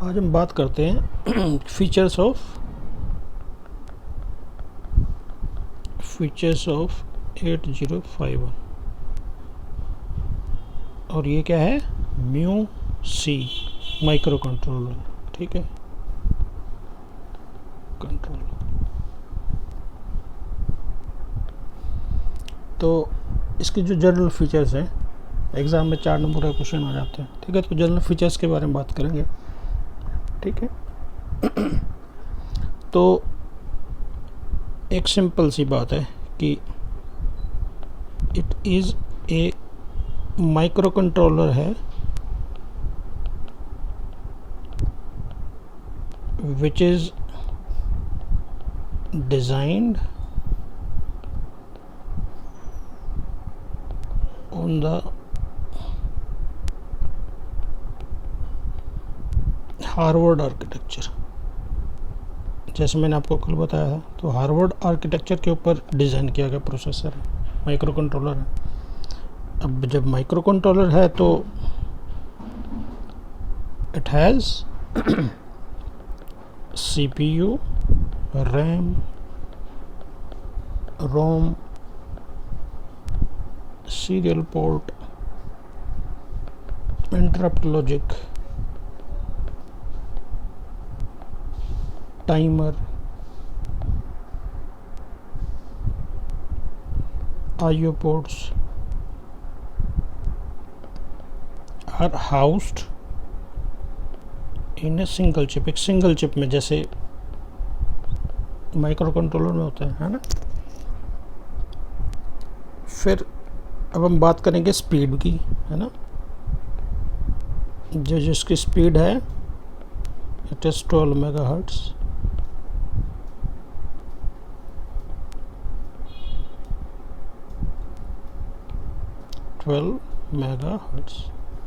आज हम बात करते हैं फीचर्स ऑफ 8051 और ये क्या है, म्यू सी माइक्रो कंट्रोलर। ठीक है, कंट्रोलर। तो इसके जो जनरल फीचर्स हैं, एग्ज़ाम में 4 नंबर का क्वेश्चन आ जाते हैं। ठीक है, तो जनरल फीचर्स के बारे में बात करेंगे। ठीक है, तो एक सिंपल सी बात है कि it is a micro controller है which is designed on the Harvard architecture. जैसे मैंने आपको कल बताया था, तो हार्वर्ड आर्किटेक्चर के ऊपर डिज़ाइन किया गया प्रोसेसर है, माइक्रो कंट्रोलर है। अब जब माइक्रो कंट्रोलर है तो it has CPU, RAM, ROM, serial port, interrupt logic, timer, IO ports are housed in a single chip. एक सिंगल चिप में, जैसे माइक्रो कंट्रोलर में होता है ना। फिर अब हम बात करेंगे स्पीड की, है ना। जो जिसकी स्पीड है इट इज़ 12 मेगाहर्ट्ज़।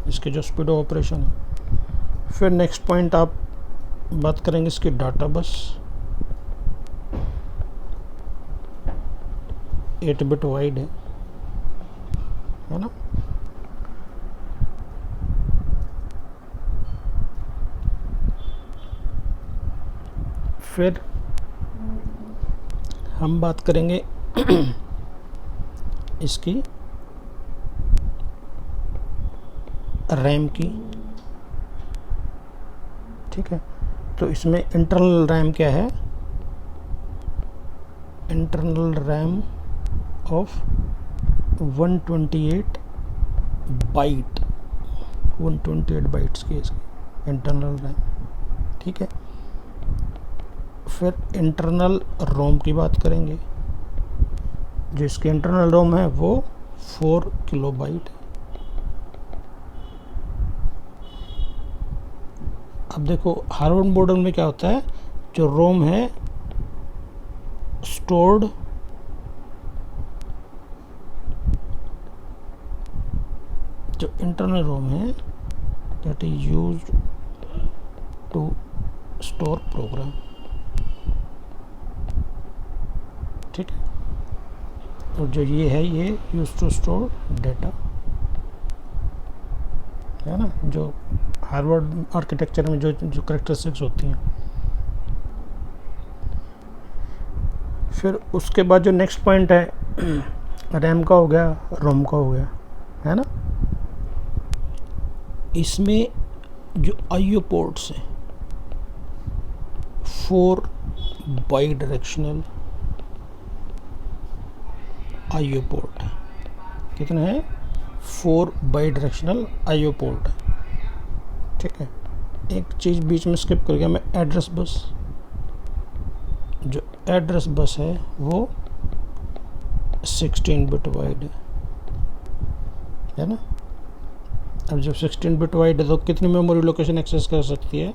इसकी जो स्पीड ऑफ ऑपरेशन है। फिर नेक्स्ट पॉइंट आप बात करेंगे इसकी डाटा बस, 8 बिट वाइड है ना। फिर हम बात करेंगे इसकी रैम की। ठीक है, तो इसमें इंटरनल रैम क्या है, internal RAM of 128 byte, 128 bytes की इसकी इंटरनल रैम। ठीक है, फिर इंटरनल रोम की बात करेंगे। जो इसकी इंटरनल रोम है वो 4 किलोबाइट है। अब देखो हार्वर्ड मॉडल में क्या होता है, जो रोम है स्टोर्ड जो इंटरनल रोम है that is used to store program. ठीक है, और जो ये है ये यूज टू स्टोर डेटा, है ना। जो हार्वर्ड आर्किटेक्चर में जो करेक्टरिस्टिक्स होती हैं। फिर उसके बाद जो नेक्स्ट पॉइंट है, रैम का हो गया, रोम का हो गया, है ना। इसमें जो आईओ पोर्ट्स हैं 4 बाई डायरेक्शनल आईओ पोर्ट है। कितने हैं, 4 बाई डायरेक्शनल आईओ पोर्ट है। ठीक है, एक चीज़ बीच में स्किप कर गया मैं, एड्रेस बस। जो एड्रेस बस है वो 16 बिट वाइड है ना। अब जब 16 बिट वाइड है तो कितनी मेमोरी लोकेशन एक्सेस कर सकती है,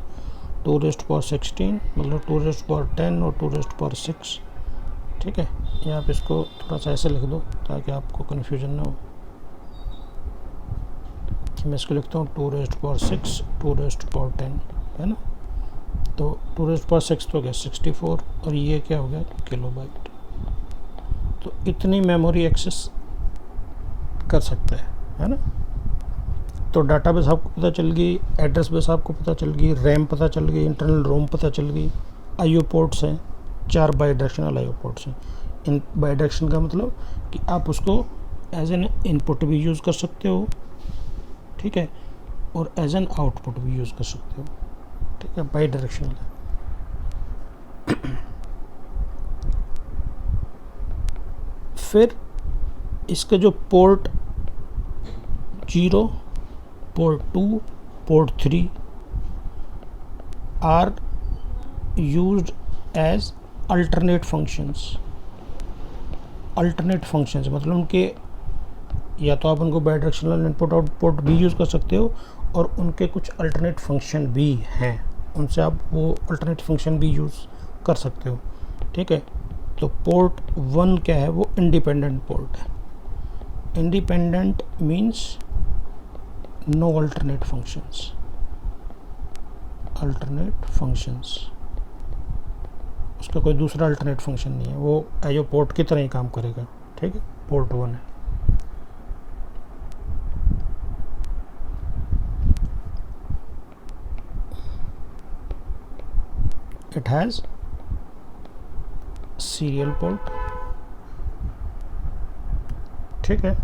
2⁻16, मतलब 2⁻10 और 2⁻6। ठीक है, ये आप इसको थोड़ा सा ऐसे लिख दो ताकि आपको कन्फ्यूजन ना हो। मैं इसको लिखता हूँ 2⁻6, 2⁻10, है ना। तो 2⁻6 तो गया 64 और ये क्या हो गया, किलोबाइट। तो इतनी मेमोरी एक्सेस कर सकता है ना। तो डाटा बेस आपको पता चल गई, एड्रेस बेस आपको पता चल गई, रैम पता चल गई, इंटरनल रोम पता चल गई, आईओ पोर्ट्स हैं, 4 बाई डायरेक्शनल आईओ पोर्ट्स हैं। इन बाई डायरेक्शन का मतलब कि आप उसको एज एन इनपुट भी यूज़ कर सकते हो, ठीक है, और एज एन आउटपुट भी यूज़ कर सकते हो, ठीक है, बाई डायरेक्शनल। फिर इसके जो port 0, port 2, port 3 are used as alternate functions. Alternate functions मतलब उनके, या तो आप उनको बाई डायरेक्शनल इनपुट आउटपुट भी यूज़ कर सकते हो, और उनके कुछ अल्टरनेट फंक्शन भी हैं, उनसे आप वो अल्टरनेट फंक्शन भी यूज़ कर सकते हो, ठीक है। तो पोर्ट 1 क्या है, वो इंडिपेंडेंट पोर्ट है। Independent means no alternate functions, alternate functions, उसका कोई दूसरा अल्टरनेट फंक्शन नहीं है, वो आईओ पोर्ट की तरह ही काम करेगा, ठीक है। पोर्ट 1 है। इट हैज़ सीरियल पोर्ट, ठीक है,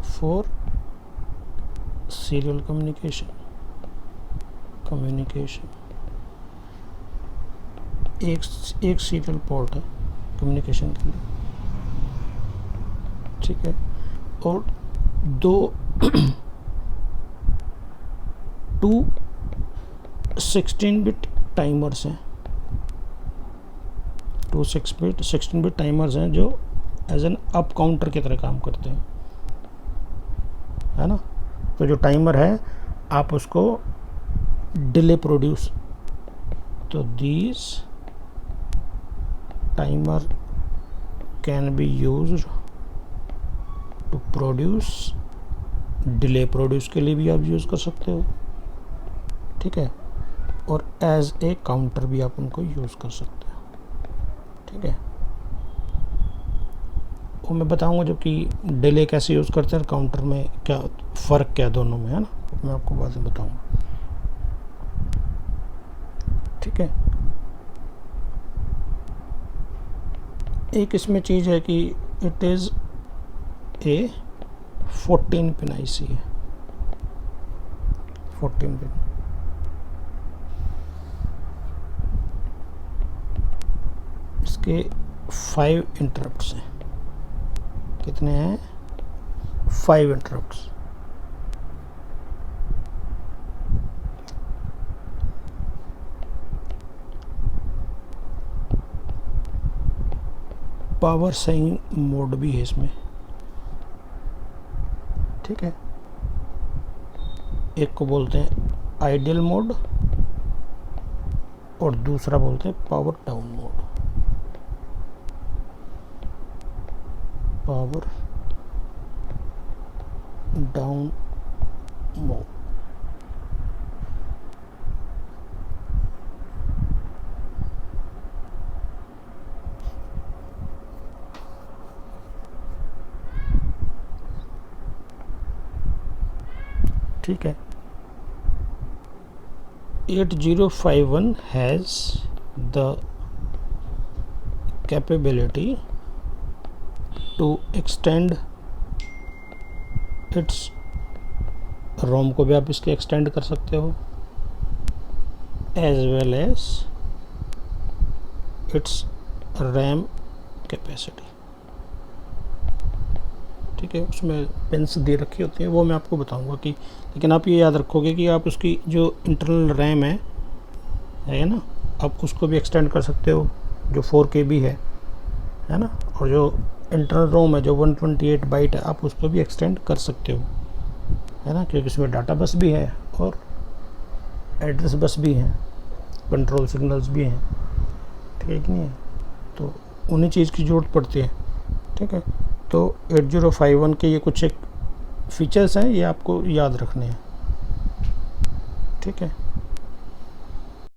फॉर सीरियल कम्युनिकेशन। एक सीरियल पोर्ट है कम्युनिकेशन के लिए, ठीक है। और 2 16 बिट टाइमर्स हैं, 2 16 बिट टाइमर्स हैं जो एज एन अप काउंटर की तरह काम करते हैं, है ना। तो जो टाइमर है आप उसको डिले प्रोड्यूस, तो these timer can be used to produce delay, produce के लिए भी आप यूज़ कर सकते हो, ठीक है, और एज ए काउंटर भी आप उनको यूज़ कर सकते हो, ठीक है। वो मैं बताऊंगा जब कि डिले कैसे यूज़ करते हैं और काउंटर में क्या फ़र्क क्या दोनों में, है ना, मैं आपको बाद में बताऊंगा, ठीक है। एक इसमें चीज़ है कि it is a 14 pin IC है, 14 पिन। इसके 5 इंटरप्ट्स हैं। कितने हैं? 5 इंटरप्ट्स। पावर सेविंग मोड भी है इसमें, ठीक है। एक को बोलते हैं आइडियल मोड और दूसरा बोलते हैं power down mode. Power down mode, ठीक है। 8051 has the capability to extend its रोम को भी आप इसके एक्सटेंड कर सकते हो, as well as its RAM capacity, ठीक है। उसमें पिन्स दे रखी होती हैं, वो मैं आपको बताऊंगा कि, लेकिन आप ये याद रखोगे कि आप उसकी जो इंटरनल रैम है ना, आप उसको भी एक्सटेंड कर सकते हो, जो 4 KB है ना, और जो इंटरनल रोम है जो 128 बाइट है, आप उसको भी एक्सटेंड कर सकते हो, है ना, क्योंकि उसमें डाटा बस भी है और एड्रेस बस भी है, कंट्रोल सिग्नल्स भी हैं, ठीक नहीं है। तो उन्हीं चीज़ की ज़रूरत पड़ती है, ठीक है। तो 8051 के ये कुछ एक फीचर्स हैं, ये आपको याद रखने हैं, ठीक है।